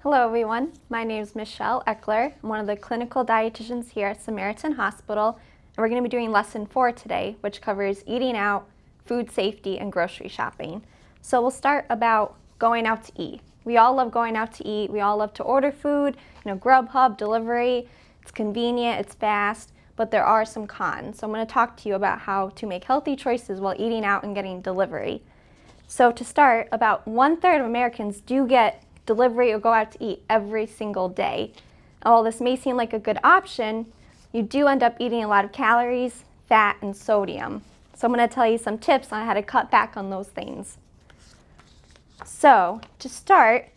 Hello everyone, my name is Michelle Eckler. I'm one of the clinical dietitians here at Samaritan Hospital, and we're going to be doing lesson 4 today, which covers eating out, food safety, and grocery shopping. So we'll start about going out to eat. We all love going out to eat. We all love to order food, Grubhub, delivery. It's convenient, it's fast, but there are some cons. So I'm going to talk to you about how to make healthy choices while eating out and getting delivery. So to start, about 1/3 of Americans do get delivery or go out to eat every single day. While this may seem like a good option, you do end up eating a lot of calories, fat, and sodium. So I'm going to tell you some tips on how to cut back on those things. So to start,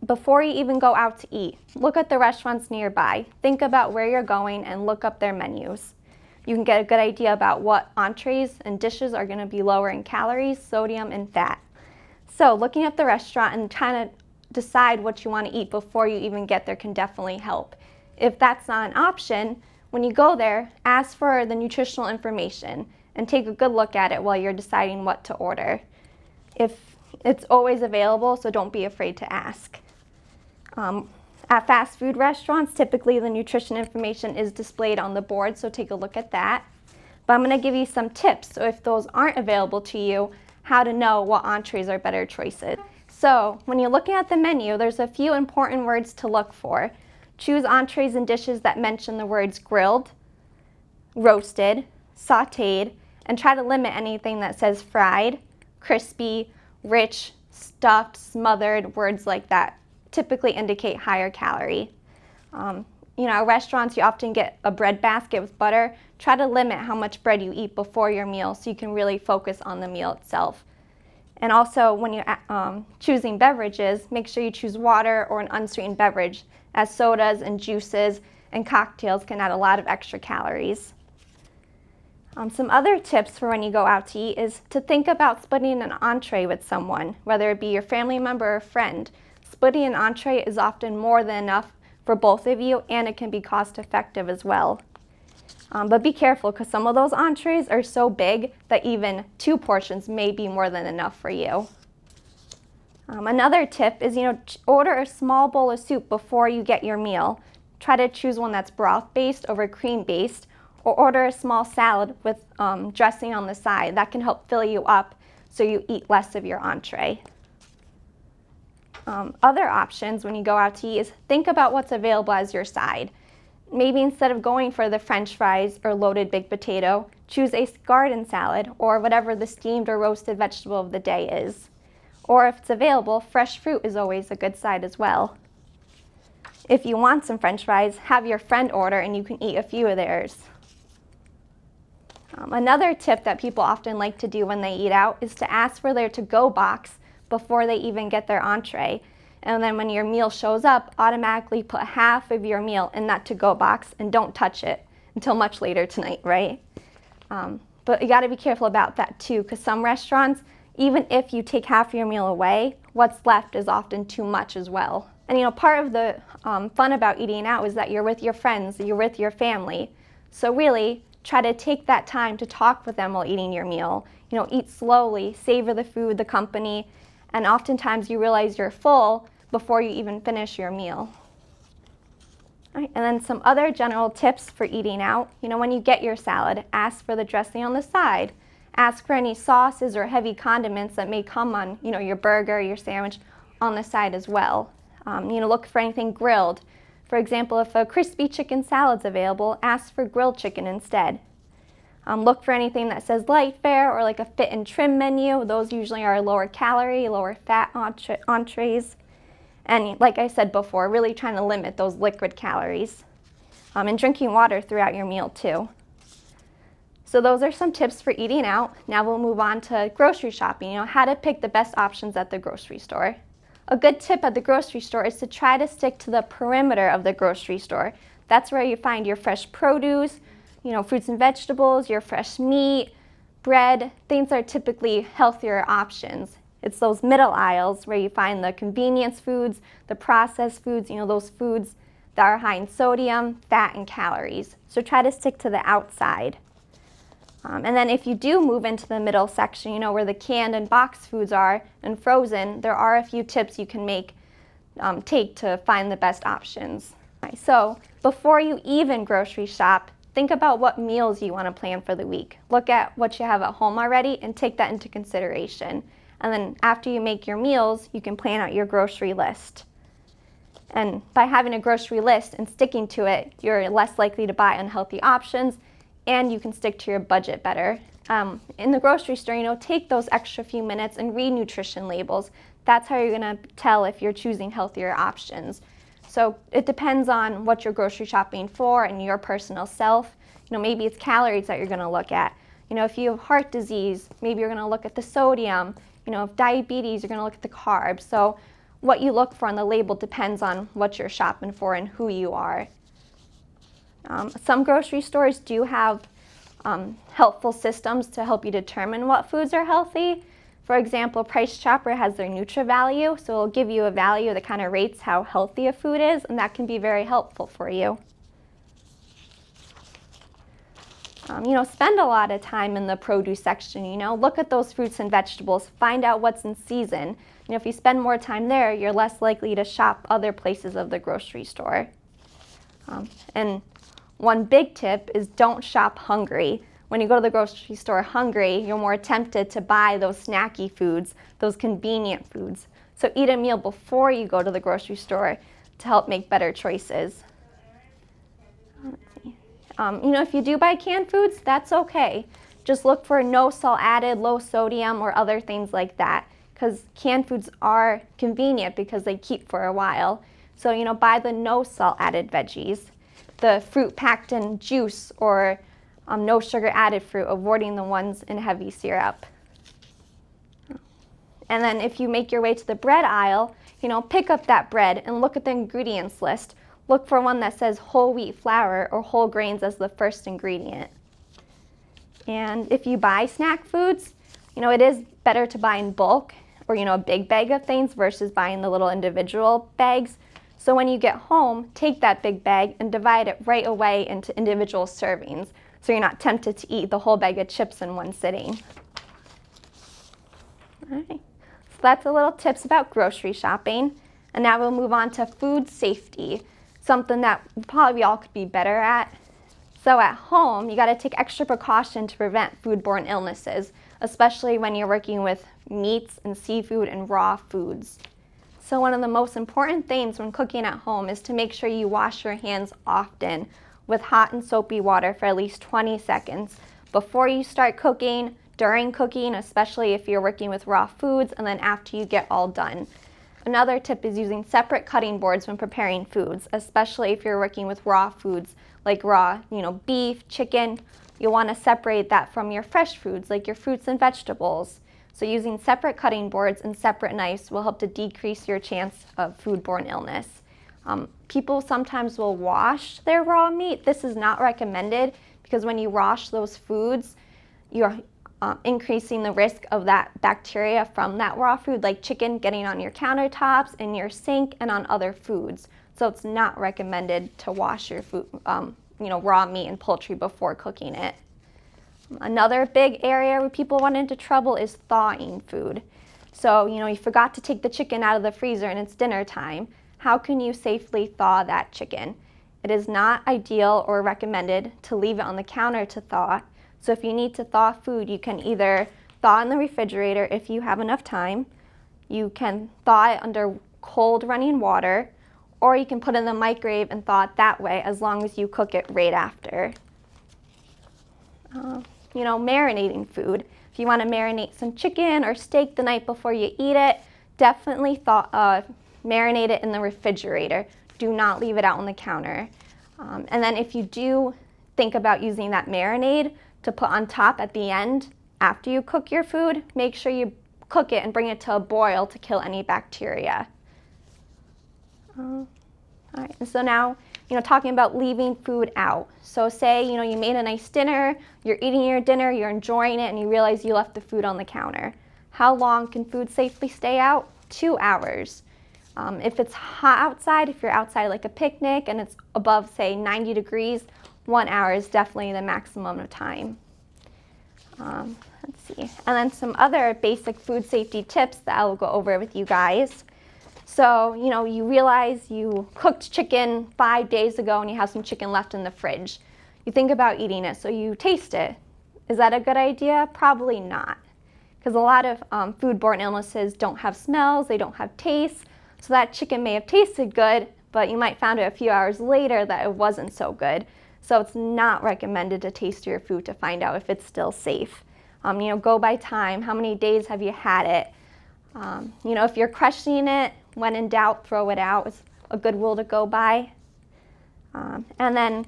before you even go out to eat, look at the restaurants nearby. Think about where you're going and look up their menus. You can get a good idea about what entrees and dishes are going to be lower in calories, sodium, and fat. So looking at the restaurant and trying to decide what you want to eat before you even get there can definitely help. If that's not an option, when you go there, ask for the nutritional information and take a good look at it while you're deciding what to order. It's always available, so don't be afraid to ask. At fast food restaurants, typically the nutrition information is displayed on the board, so take a look at that. But I'm going to give you some tips, so if those aren't available to you, how to know what entrees are better choices. So when you're looking at the menu, there's a few important words to look for. Choose entrees and dishes that mention the words grilled, roasted, sautéed, and try to limit anything that says fried, crispy, rich, stuffed, smothered. Words like that typically indicate higher calorie. At restaurants, you often get a bread basket with butter. Try to limit how much bread you eat before your meal so you can really focus on the meal itself. And also, when you're choosing beverages, make sure you choose water or an unsweetened beverage, as sodas and juices and cocktails can add a lot of extra calories. Some other tips for when you go out to eat is to think about splitting an entree with someone, whether it be your family member or friend. Splitting an entree is often more than enough for both of you, and it can be cost effective as well. But be careful, because some of those entrees are so big that even 2 portions may be more than enough for you. Another tip is, order a small bowl of soup before you get your meal. Try to choose one that's broth-based over cream-based, or order a small salad with dressing on the side. That can help fill you up so you eat less of your entree. Other options when you go out to eat is think about what's available as your side. Maybe instead of going for the French fries or loaded baked potato, choose a garden salad or whatever the steamed or roasted vegetable of the day is. Or if it's available, fresh fruit is always a good side as well. If you want some French fries, have your friend order and you can eat a few of theirs. Another tip that people often like to do when they eat out is to ask for their to-go box before they even get their entree. And then when your meal shows up, automatically put half of your meal in that to-go box and don't touch it until much later tonight, right? But you got to be careful about that too, because some restaurants, even if you take half your meal away, what's left is often too much as well. And part of the fun about eating out is that you're with your friends, you're with your family. So really, try to take that time to talk with them while eating your meal. Eat slowly, savor the food, the company, and oftentimes you realize you're full before you even finish your meal. All right, and then some other general tips for eating out. When you get your salad, ask for the dressing on the side. Ask for any sauces or heavy condiments that may come on, your burger, your sandwich on the side as well. Look for anything grilled. For example, if a crispy chicken salad's available, ask for grilled chicken instead. Look for anything that says light fare or like a fit and trim menu. Those usually are lower calorie, lower fat entrees. And like I said before, really trying to limit those liquid calories. And drinking water throughout your meal too. So those are some tips for eating out. Now we'll move on to grocery shopping, how to pick the best options at the grocery store. A good tip at the grocery store is to try to stick to the perimeter of the grocery store. That's where you find your fresh produce, fruits and vegetables, your fresh meat, bread. Things are typically healthier options. It's those middle aisles where you find the convenience foods, the processed foods, those foods that are high in sodium, fat, and calories. So try to stick to the outside. And then if you do move into the middle section, where the canned and boxed foods are and frozen, there are a few tips you can make take to find the best options. So before you even grocery shop, think about what meals you want to plan for the week. Look at what you have at home already and take that into consideration. And then after you make your meals, you can plan out your grocery list. And by having a grocery list and sticking to it, you're less likely to buy unhealthy options, and you can stick to your budget better. In the grocery store, take those extra few minutes and read nutrition labels. That's how you're going to tell if you're choosing healthier options. So it depends on what you're grocery shopping for and your personal self. Maybe it's calories that you're going to look at. If you have heart disease, maybe you're going to look at the sodium. If diabetes, you're going to look at the carbs. So what you look for on the label depends on what you're shopping for and who you are. Some grocery stores do have helpful systems to help you determine what foods are healthy. For example, Price Chopper has their NutriValue, so it'll give you a value that kind of rates how healthy a food is, and that can be very helpful for you. Spend a lot of time in the produce section, look at those fruits and vegetables, find out what's in season. If you spend more time there, you're less likely to shop other places of the grocery store. And one big tip is don't shop hungry. When you go to the grocery store hungry, you're more tempted to buy those snacky foods, those convenient foods. So eat a meal before you go to the grocery store to help make better choices. If you do buy canned foods, that's okay. Just look for no salt added, low sodium, or other things like that, because canned foods are convenient because they keep for a while. So, buy the no salt added veggies, the fruit packed in juice or no sugar added fruit, avoiding the ones in heavy syrup. And then if you make your way to the bread aisle, pick up that bread and look at the ingredients list. Look for one that says whole wheat flour or whole grains as the first ingredient. And if you buy snack foods, it is better to buy in bulk or, a big bag of things versus buying the little individual bags. So when you get home, take that big bag and divide it right away into individual servings, so you're not tempted to eat the whole bag of chips in one sitting. All right, so that's a little tips about grocery shopping. And now we'll move on to food safety, something that probably we all could be better at. So at home, you got to take extra precaution to prevent foodborne illnesses, especially when you're working with meats and seafood and raw foods. So one of the most important things when cooking at home is to make sure you wash your hands often with hot and soapy water for at least 20 seconds before you start cooking, during cooking, especially if you're working with raw foods, and then after you get all done. Another tip is using separate cutting boards when preparing foods, especially if you're working with raw foods like raw, beef, chicken. You'll want to separate that from your fresh foods like your fruits and vegetables. So using separate cutting boards and separate knives will help to decrease your chance of foodborne illness. People sometimes will wash their raw meat. This is not recommended because when you wash those foods, you're increasing the risk of that bacteria from that raw food, like chicken, getting on your countertops, in your sink, and on other foods. So it's not recommended to wash your food, raw meat and poultry before cooking it. Another big area where people run into trouble is thawing food. So, you forgot to take the chicken out of the freezer and it's dinner time. How can you safely thaw that chicken? It is not ideal or recommended to leave it on the counter to thaw. So if you need to thaw food, you can either thaw in the refrigerator if you have enough time. You can thaw it under cold running water, or you can put it in the microwave and thaw it that way as long as you cook it right after. Marinating food. If you want to marinate some chicken or steak the night before you eat it, definitely marinate it in the refrigerator. Do not leave it out on the counter. And then if you do think about using that marinade to put on top at the end after you cook your food, make sure you cook it and bring it to a boil to kill any bacteria. All right, and so now, talking about leaving food out. So say, you made a nice dinner, you're eating your dinner, you're enjoying it, and you realize you left the food on the counter. How long can food safely stay out? 2 hours. If it's hot outside, if you're outside like a picnic and it's above, say, 90 degrees, 1 hour is definitely the maximum of time. Let's see. And then some other basic food safety tips that I will go over with you guys. So, you realize you cooked chicken 5 days ago and you have some chicken left in the fridge. You think about eating it, so you taste it. Is that a good idea? Probably not. Because a lot of foodborne illnesses don't have smells, they don't have taste. So that chicken may have tasted good, but you might find out a few hours later that it wasn't so good. So it's not recommended to taste your food to find out if it's still safe. Go by time. How many days have you had it? If you're questioning it, when in doubt, throw it out is a good rule to go by. And then,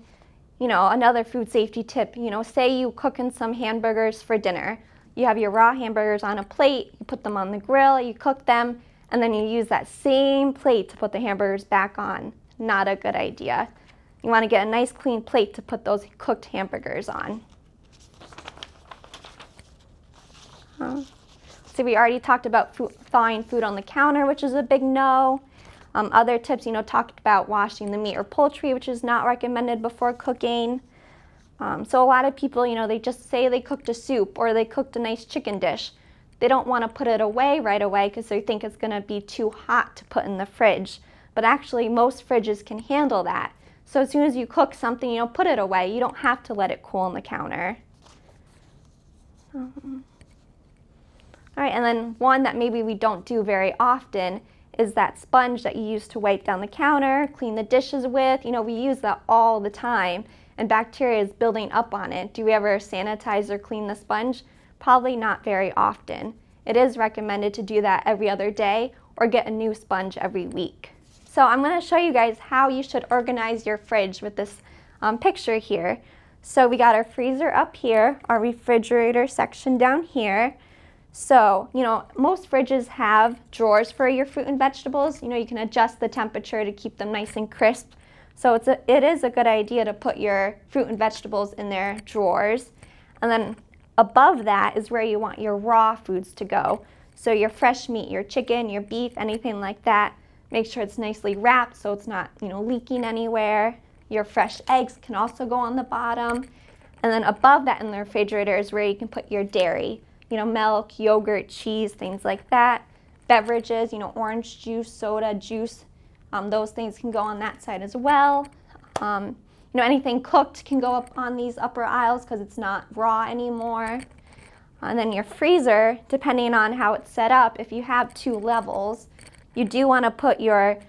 another food safety tip, say you cooking some hamburgers for dinner. You have your raw hamburgers on a plate, you put them on the grill, you cook them, and then you use that same plate to put the hamburgers back on. Not a good idea. You want to get a nice clean plate to put those cooked hamburgers on. So we already talked about thawing food on the counter, which is a big no. Other tips, talked about washing the meat or poultry, which is not recommended before cooking. So a lot of people, they just say they cooked a soup or they cooked a nice chicken dish. They don't want to put it away right away because they think it's going to be too hot to put in the fridge. But actually, most fridges can handle that. So as soon as you cook something, put it away. You don't have to let it cool on the counter. All right, and then one that maybe we don't do very often is that sponge that you use to wipe down the counter, clean the dishes with. We use that all the time, and bacteria is building up on it. Do we ever sanitize or clean the sponge? Probably not very often. It is recommended to do that every other day or get a new sponge every week. So I'm going to show you guys how you should organize your fridge with this picture here. So we got our freezer up here, our refrigerator section down here. So, most fridges have drawers for your fruit and vegetables. You can adjust the temperature to keep them nice and crisp. So it is a good idea to put your fruit and vegetables in their drawers. And then above that is where you want your raw foods to go. So your fresh meat, your chicken, your beef, anything like that. Make sure it's nicely wrapped so it's not, leaking anywhere. Your fresh eggs can also go on the bottom. And then above that in the refrigerator is where you can put your dairy. Milk, yogurt, cheese, things like that. Beverages, orange juice, soda, juice, those things can go on that side as well. Anything cooked can go up on these upper aisles because it's not raw anymore. And then your freezer, depending on how it's set up, if you have 2 levels, you do want to put your,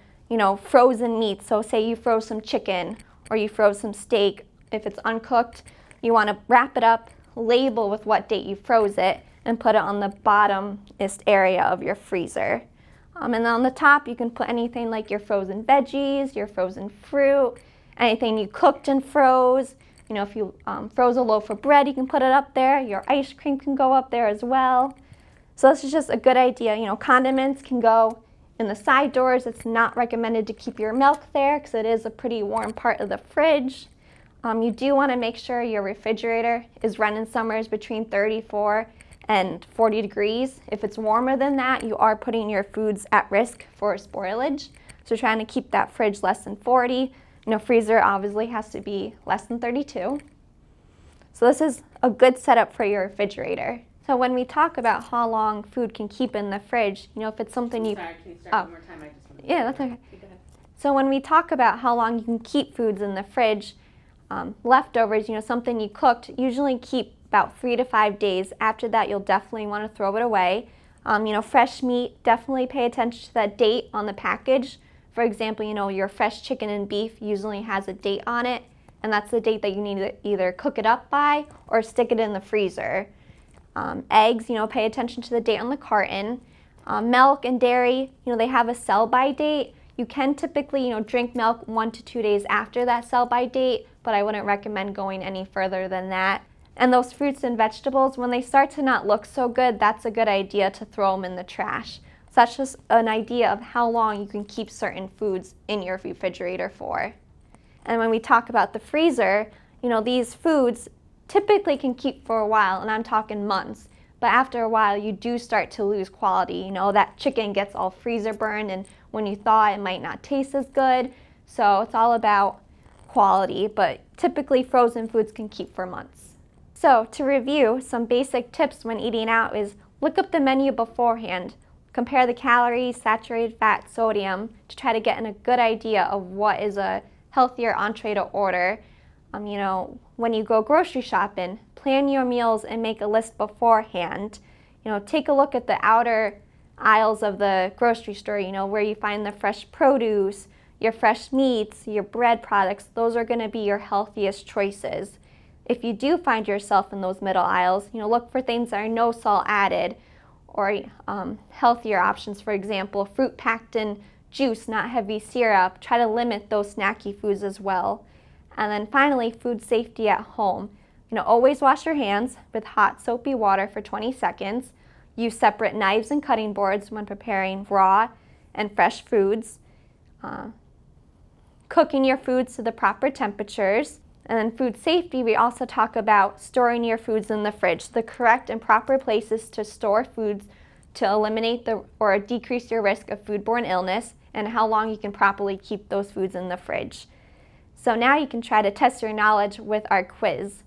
frozen meat. So say you froze some chicken or you froze some steak. If it's uncooked, you want to wrap it up, label with what date you froze it, and put it on the bottomest area of your freezer. And then on the top, you can put anything like your frozen veggies, your frozen fruit, anything you cooked and froze. If you froze a loaf of bread, you can put it up there. Your ice cream can go up there as well. So this is just a good idea. Condiments can go in the side doors. It's not recommended to keep your milk there because it is a pretty warm part of the fridge. You do want to make sure your refrigerator is running somewhere between 34 and 40 degrees. If it's warmer than that, you are putting your foods at risk for spoilage. So trying to keep that fridge less than 40. Freezer obviously has to be less than 32. So this is a good setup for your refrigerator. So when we talk about how long food can keep in the fridge, if it's something you... Sorry, can you start one more time? I just want to... Yeah, that's okay. So when we talk about how long you can keep foods in the fridge, leftovers, something you cooked, usually keep about 3 to 5 days. After that, you'll definitely want to throw it away. Fresh meat, definitely pay attention to that date on the package. For example, your fresh chicken and beef usually has a date on it, and that's the date that you need to either cook it up by or stick it in the freezer. Eggs, pay attention to the date on the carton. Milk and dairy, they have a sell-by date. You can typically, drink milk 1 to 2 days after that sell-by date, but I wouldn't recommend going any further than that. And those fruits and vegetables, when they start to not look so good, that's a good idea to throw them in the trash. So that's just an idea of how long you can keep certain foods in your refrigerator for. And when we talk about the freezer, these foods typically can keep for a while, and I'm talking months. But after a while, you do start to lose quality. That chicken gets all freezer burned, and when you thaw, it might not taste as good. So it's all about quality, but typically frozen foods can keep for months. So to review, some basic tips when eating out is look up the menu beforehand. Look compare the calories, saturated fat, sodium to try to get a good idea of what is a healthier entree to order. When you go grocery shopping, plan your meals and make a list beforehand. Take a look at the outer aisles of the grocery store, where you find the fresh produce, your fresh meats, your bread products. Those are going to be your healthiest choices. If you do find yourself in those middle aisles, look for things that are no salt added, or healthier options, for example, fruit packed in juice, not heavy syrup. Try to limit those snacky foods as well. And then finally, food safety at home. Always wash your hands with hot soapy water for 20 seconds. Use separate knives and cutting boards when preparing raw and fresh foods. Cooking your foods to the proper temperatures. And then food safety, we also talk about storing your foods in the fridge, the correct and proper places to store foods to eliminate or decrease your risk of foodborne illness, and how long you can properly keep those foods in the fridge. So now you can try to test your knowledge with our quiz.